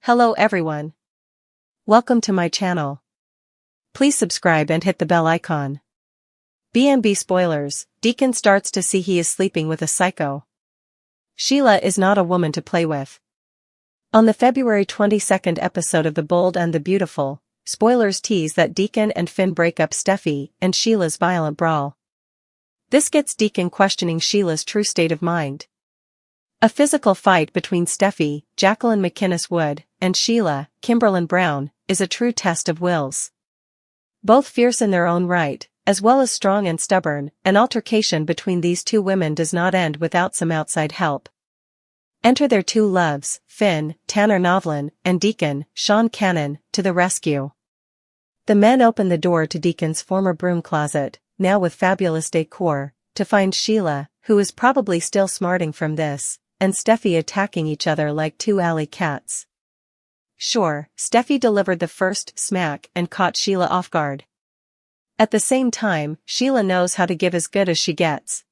Hello everyone. Welcome to my channel. Please subscribe and hit the bell icon. BMB spoilers, Deacon starts to see he is sleeping with a psycho. Sheila is not a woman to play with. On the February 22nd episode of The Bold and the Beautiful, spoilers tease that Deacon and Finn break up Steffi and Sheila's violent brawl. This gets Deacon questioning Sheila's true state of mind. A physical fight between Steffi, Jacqueline McInnes Wood, and Sheila, Kimberlyn Brown, is a true test of wills. Both fierce in their own right, as well as strong and stubborn, an altercation between these two women does not end without some outside help. Enter their two loves, Finn, Tanner Novlin, and Deacon, Sean Cannon, to the rescue. The men open the door to Deacon's former broom closet, now with fabulous decor, to find Sheila, who is probably still smarting from this, and Steffi attacking each other like two alley cats. Sure, Steffi delivered the first smack and caught Sheila off guard. At the same time, Sheila knows how to give as good as she gets.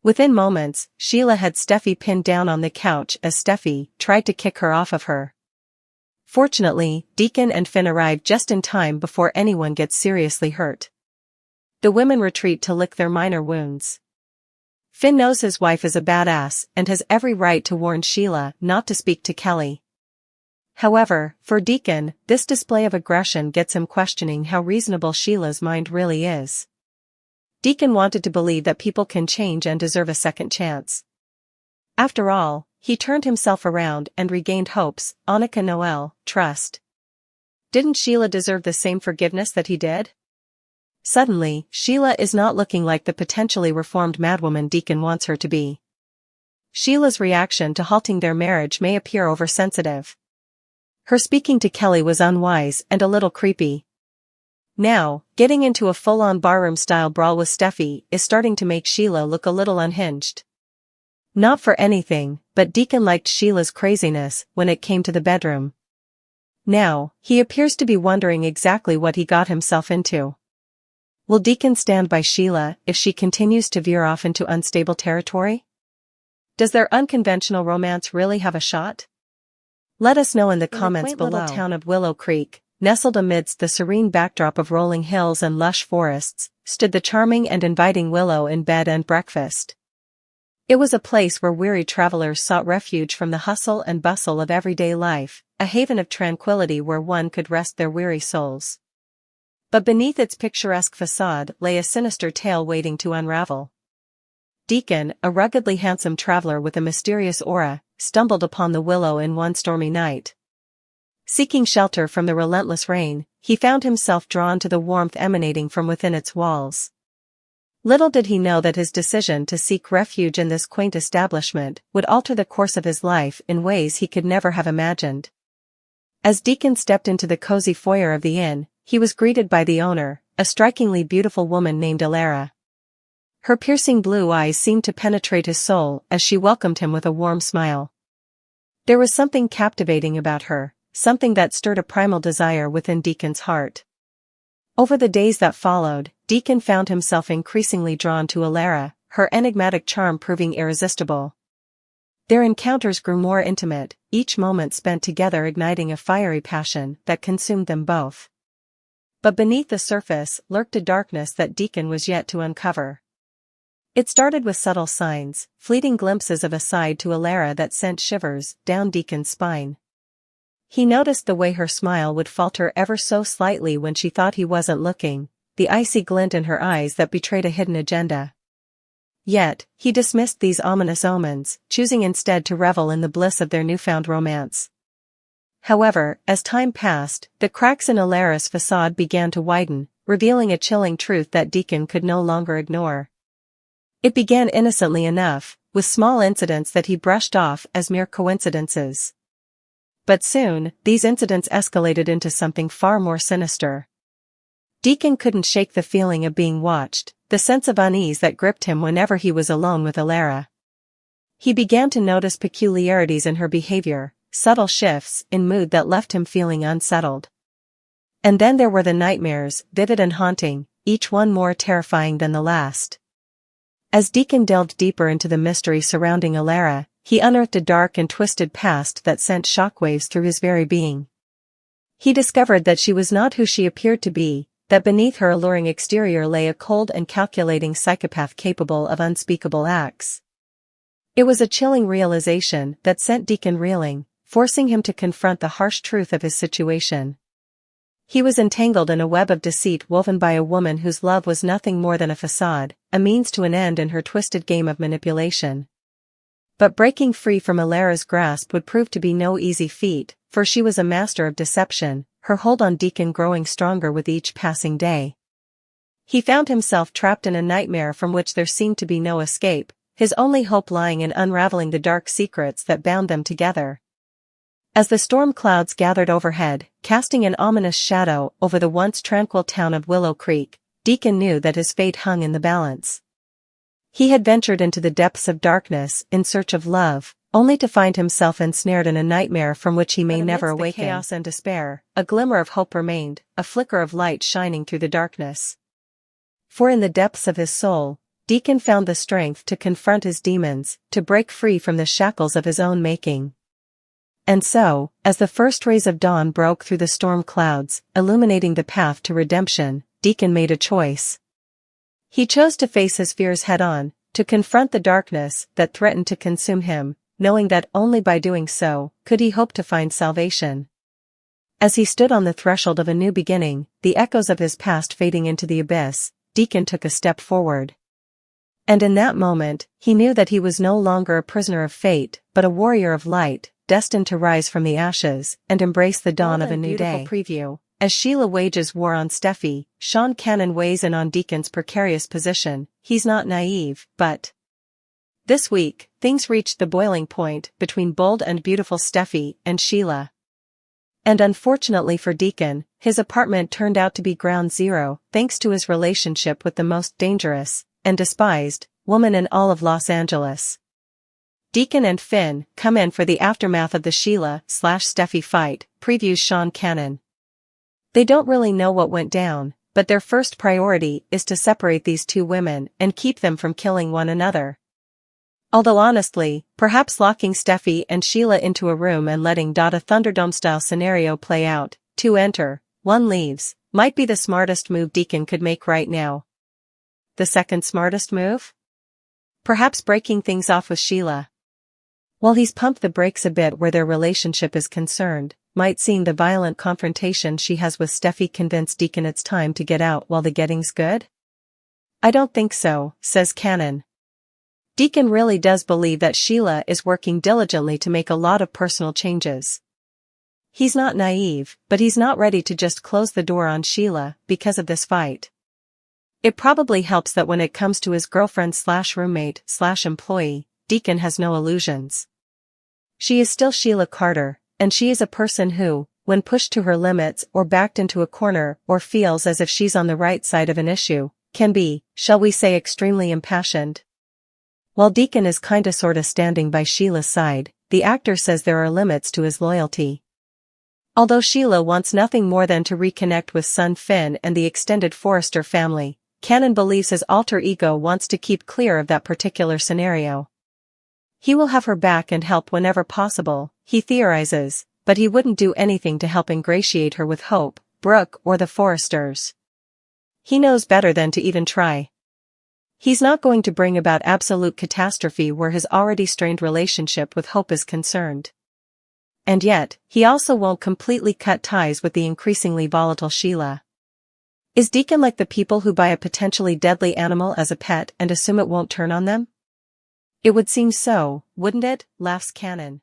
Within moments, Sheila had Steffi pinned down on the couch as Steffi tried to kick her off of her. Fortunately, Deacon and Finn arrive just in time before anyone gets seriously hurt. The women retreat to lick their minor wounds. Finn knows his wife is a badass and has every right to warn Sheila not to speak to Kelly. However, for Deacon, this display of aggression gets him questioning how reasonable Sheila's mind really is. Deacon wanted to believe that people can change and deserve a second chance. After all, he turned himself around and regained hope's, Annika Noel, trust. Didn't Sheila deserve the same forgiveness that he did? Suddenly, Sheila is not looking like the potentially reformed madwoman Deacon wants her to be. Sheila's reaction to halting their marriage may appear oversensitive. Her speaking to Kelly was unwise and a little creepy. Now, getting into a full-on barroom-style brawl with Steffi is starting to make Sheila look a little unhinged. Not for anything, but Deacon liked Sheila's craziness when it came to the bedroom. Now, he appears to be wondering exactly what he got himself into. Will Deacon stand by Sheila if she continues to veer off into unstable territory? Does their unconventional romance really have a shot? Let us know in the comments below. The little town of Willow Creek, nestled amidst the serene backdrop of rolling hills and lush forests, stood the charming and inviting Willow in Bed and Breakfast. It was a place where weary travelers sought refuge from the hustle and bustle of everyday life, a haven of tranquility where one could rest their weary souls. But beneath its picturesque facade lay a sinister tale waiting to unravel. Deacon, a ruggedly handsome traveler with a mysterious aura, stumbled upon the Willow in one stormy night. Seeking shelter from the relentless rain, he found himself drawn to the warmth emanating from within its walls. Little did he know that his decision to seek refuge in this quaint establishment would alter the course of his life in ways he could never have imagined. As Deacon stepped into the cozy foyer of the inn, he was greeted by the owner, a strikingly beautiful woman named Alara. Her piercing blue eyes seemed to penetrate his soul as she welcomed him with a warm smile. There was something captivating about her, something that stirred a primal desire within Deacon's heart. Over the days that followed, Deacon found himself increasingly drawn to Alara, her enigmatic charm proving irresistible. Their encounters grew more intimate, each moment spent together igniting a fiery passion that consumed them both. But beneath the surface lurked a darkness that Deacon was yet to uncover. It started with subtle signs, fleeting glimpses of a side to Alara that sent shivers down Deacon's spine. He noticed the way her smile would falter ever so slightly when she thought he wasn't looking, the icy glint in her eyes that betrayed a hidden agenda. Yet, he dismissed these ominous omens, choosing instead to revel in the bliss of their newfound romance. However, as time passed, the cracks in Alara's facade began to widen, revealing a chilling truth that Deacon could no longer ignore. It began innocently enough, with small incidents that he brushed off as mere coincidences. But soon, these incidents escalated into something far more sinister. Deacon couldn't shake the feeling of being watched, the sense of unease that gripped him whenever he was alone with Alara. He began to notice peculiarities in her behavior, subtle shifts in mood that left him feeling unsettled. And then there were the nightmares, vivid and haunting, each one more terrifying than the last. As Deacon delved deeper into the mystery surrounding Alara, he unearthed a dark and twisted past that sent shockwaves through his very being. He discovered that she was not who she appeared to be, that beneath her alluring exterior lay a cold and calculating psychopath capable of unspeakable acts. It was a chilling realization that sent Deacon reeling, forcing him to confront the harsh truth of his situation. He was entangled in a web of deceit woven by a woman whose love was nothing more than a facade, a means to an end in her twisted game of manipulation. But breaking free from Alara's grasp would prove to be no easy feat, for she was a master of deception, her hold on Deacon growing stronger with each passing day. He found himself trapped in a nightmare from which there seemed to be no escape, his only hope lying in unraveling the dark secrets that bound them together. As the storm clouds gathered overhead, casting an ominous shadow over the once tranquil town of Willow Creek, Deacon knew that his fate hung in the balance. He had ventured into the depths of darkness in search of love, only to find himself ensnared in a nightmare from which he may never awaken. Chaos and despair, a glimmer of hope remained, a flicker of light shining through the darkness. For in the depths of his soul, Deacon found the strength to confront his demons, to break free from the shackles of his own making. And so, as the first rays of dawn broke through the storm clouds, illuminating the path to redemption, Deacon made a choice. He chose to face his fears head-on, to confront the darkness that threatened to consume him, knowing that only by doing so could he hope to find salvation. As he stood on the threshold of a new beginning, the echoes of his past fading into the abyss, Deacon took a step forward. And in that moment, he knew that he was no longer a prisoner of fate, but a warrior of light, destined to rise from the ashes and embrace the dawn of a new day. Preview. As Sheila wages war on Steffi, Sean Cannon weighs in on Deacon's precarious position. He's not naive, but this week, things reached the boiling point between bold and beautiful Steffi and Sheila. And unfortunately for Deacon, his apartment turned out to be ground zero, thanks to his relationship with the most dangerous and despised woman in all of Los Angeles. Deacon and Finn come in for the aftermath of the Sheila/Steffi fight, previews Sean Cannon. They don't really know what went down, but their first priority is to separate these two women and keep them from killing one another. Although honestly, perhaps locking Steffi and Sheila into a room and letting a Thunderdome-style scenario play out, 2 enter, 1 leaves, might be the smartest move Deacon could make right now. The second smartest move? Perhaps breaking things off with Sheila. While he's pumped the brakes a bit where their relationship is concerned, might seeing the violent confrontation she has with Steffi convince Deacon it's time to get out while the getting's good? I don't think so, says Cannon. Deacon really does believe that Sheila is working diligently to make a lot of personal changes. He's not naive, but he's not ready to just close the door on Sheila because of this fight. It probably helps that when it comes to his girlfriend/roommate/employee, Deacon has no illusions. She is still Sheila Carter, and she is a person who, when pushed to her limits or backed into a corner or feels as if she's on the right side of an issue, can be, shall we say, extremely impassioned. While Deacon is kinda sorta standing by Sheila's side, the actor says there are limits to his loyalty. Although Sheila wants nothing more than to reconnect with son Finn and the extended Forrester family, Cannon believes his alter ego wants to keep clear of that particular scenario. He will have her back and help whenever possible, he theorizes, but he wouldn't do anything to help ingratiate her with Hope, Brooke, or the Forresters. He knows better than to even try. He's not going to bring about absolute catastrophe where his already strained relationship with Hope is concerned. And yet, he also won't completely cut ties with the increasingly volatile Sheila. Is Deacon like the people who buy a potentially deadly animal as a pet and assume it won't turn on them? It would seem so, wouldn't it? Laughs Cannon.